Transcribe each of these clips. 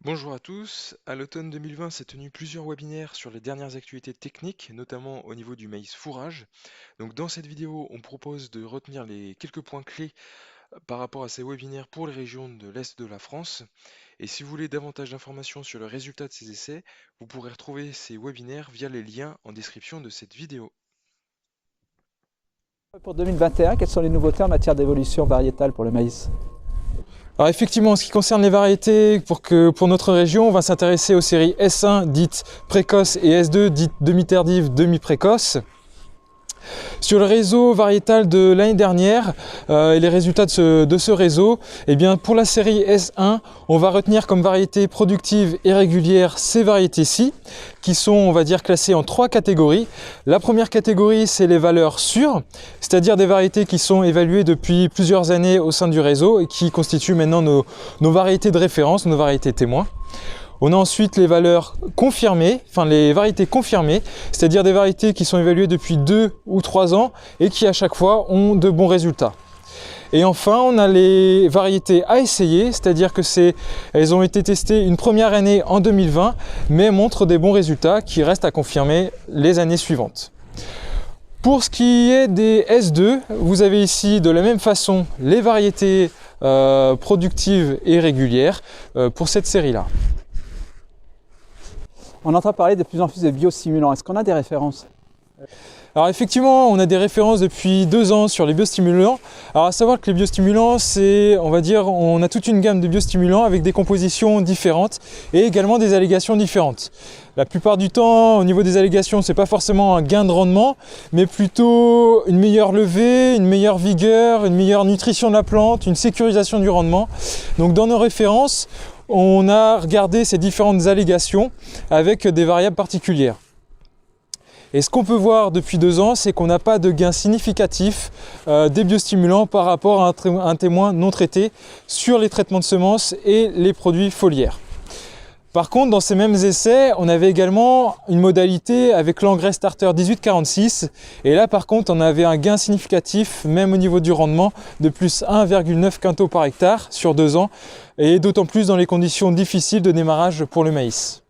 Bonjour à tous. À l'automne 2020 s'est tenu plusieurs webinaires sur les dernières actualités techniques, notamment au niveau du maïs fourrage. Donc dans cette vidéo, on propose de retenir les quelques points clés par rapport à ces webinaires pour les régions de l'Est de la France. Et si vous voulez davantage d'informations sur le résultat de ces essais, vous pourrez retrouver ces webinaires via les liens en description de cette vidéo. Pour 2021, quelles sont les nouveautés en matière d'évolution variétale pour le maïs? Alors effectivement, en ce qui concerne les variétés, pour notre région, on va s'intéresser aux séries S1 dites précoces et S2 dites demi-tardives, demi-précoces. Sur le réseau variétal de l'année dernière et les résultats de ce réseau, eh bien pour la série S1, on va retenir comme variété productive et régulière ces variétés-ci, qui sont, on va dire, classées en trois catégories. La première catégorie, c'est les valeurs sûres, c'est-à-dire des variétés qui sont évaluées depuis plusieurs années au sein du réseau et qui constituent maintenant nos variétés de référence, nos variétés témoins. On a ensuite les valeurs confirmées, enfin les variétés confirmées, c'est-à-dire des variétés qui sont évaluées depuis 2 ou 3 ans et qui à chaque fois ont de bons résultats. Et enfin, on a les variétés à essayer, c'est-à-dire que elles ont été testées une première année en 2020, mais montrent des bons résultats qui restent à confirmer les années suivantes. Pour ce qui est des S2, vous avez ici de la même façon les variétés productives et régulières pour cette série-là. On entend parler de plus en plus de biostimulants. Est-ce qu'on a des références? Alors effectivement, on a des références depuis 2 ans sur les biostimulants. Alors à savoir que les biostimulants, on va dire, on a toute une gamme de biostimulants avec des compositions différentes et également des allégations différentes. La plupart du temps, au niveau des allégations, c'est pas forcément un gain de rendement, mais plutôt une meilleure levée, une meilleure vigueur, une meilleure nutrition de la plante, une sécurisation du rendement. Donc dans nos références, on a regardé ces différentes allégations avec des variables particulières. Et ce qu'on peut voir depuis 2 ans, c'est qu'on n'a pas de gain significatif des biostimulants par rapport à un témoin non traité sur les traitements de semences et les produits foliaires. Par contre, dans ces mêmes essais, on avait également une modalité avec l'engrais starter 1846. Et là, par contre, on avait un gain significatif, même au niveau du rendement, de plus 1,9 quintaux par hectare sur 2 ans. Et d'autant plus dans les conditions difficiles de démarrage pour le maïs.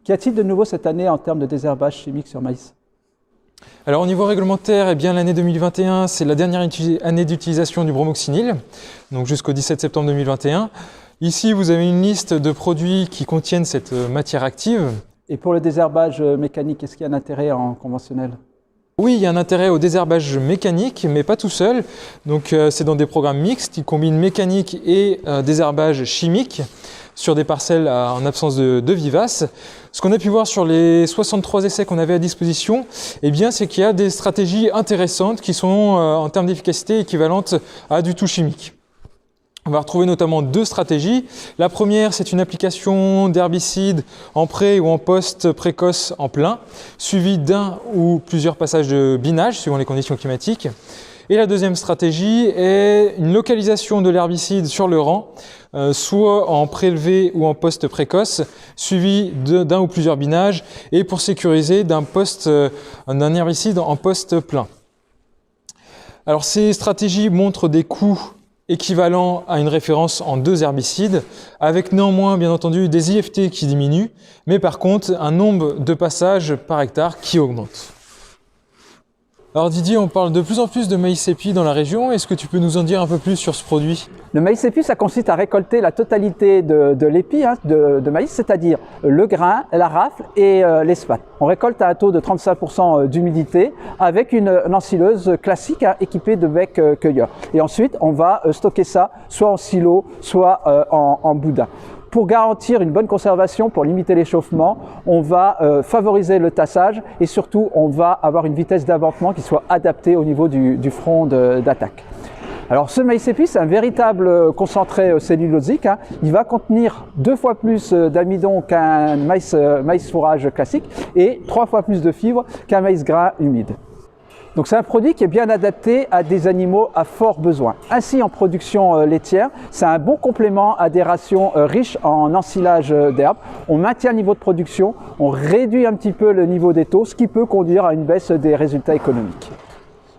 Qu'y a-t-il de nouveau cette année en termes de désherbage chimique sur maïs? Alors au niveau réglementaire, eh bien l'année 2021, c'est la dernière année d'utilisation du bromoxynil, donc jusqu'au 17 septembre 2021. Ici, vous avez une liste de produits qui contiennent cette matière active. Et pour le désherbage mécanique, est-ce qu'il y a un intérêt en conventionnel? Oui, il y a un intérêt au désherbage mécanique, mais pas tout seul. Donc c'est dans des programmes mixtes qui combinent mécanique et désherbage chimique sur des parcelles en absence de vivaces. Ce qu'on a pu voir sur les 63 essais qu'on avait à disposition, eh bien, c'est qu'il y a des stratégies intéressantes qui sont en termes d'efficacité équivalentes à du tout chimique. On va retrouver notamment 2 stratégies. La première, c'est une application d'herbicide en pré ou en post précoce en plein, suivie d'un ou plusieurs passages de binage suivant les conditions climatiques. Et la deuxième stratégie est une localisation de l'herbicide sur le rang, soit en prélevé ou en post précoce, suivi d'un ou plusieurs binages, et pour sécuriser d'un herbicide en post plein. Alors ces stratégies montrent des coûts équivalents à une référence en 2 herbicides, avec néanmoins bien entendu des IFT qui diminuent, mais par contre un nombre de passages par hectare qui augmente. Alors Didier, on parle de plus en plus de maïs épi dans la région. Est-ce que tu peux nous en dire un peu plus sur ce produit? Le maïs épi, ça consiste à récolter la totalité de l'épi de maïs, c'est-à-dire le grain, la rafle et les spats. On récolte à un taux de 35% d'humidité avec une ensileuse classique équipée de becs cueilleurs. Et ensuite, on va stocker ça soit en silo, soit en boudin. Pour garantir une bonne conservation, pour limiter l'échauffement, on va favoriser le tassage et surtout on va avoir une vitesse d'abattement qui soit adaptée au niveau du front d'attaque. Alors ce maïs épi, c'est un véritable concentré cellulosique. Il va contenir 2 fois plus d'amidon qu'un maïs fourrage classique et 3 fois plus de fibres qu'un maïs gras humide. Donc c'est un produit qui est bien adapté à des animaux à fort besoin. Ainsi en production laitière, c'est un bon complément à des rations riches en ensilage d'herbe. On maintient le niveau de production, on réduit un petit peu le niveau des taux, ce qui peut conduire à une baisse des résultats économiques.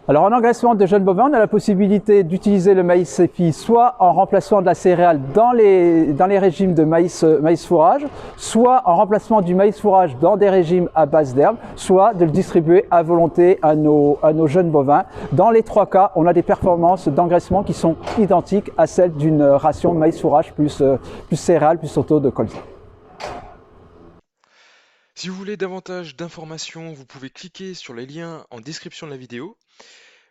Alors en engraissement de jeunes bovins, on a la possibilité d'utiliser le maïs épi soit en remplacement de la céréale dans les régimes de maïs fourrage, soit en remplacement du maïs fourrage dans des régimes à base d'herbe, soit de le distribuer à volonté à nos jeunes bovins. Dans les trois cas, on a des performances d'engraissement qui sont identiques à celles d'une ration maïs fourrage plus céréales plus taux de colza. Si vous voulez davantage d'informations, vous pouvez cliquer sur les liens en description de la vidéo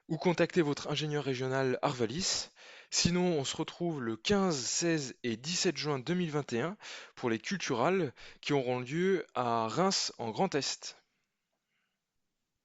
ou contacter votre ingénieur régional Arvalis. Sinon, on se retrouve le 15, 16 et 17 juin 2021 pour les culturales qui auront lieu à Reims en Grand Est.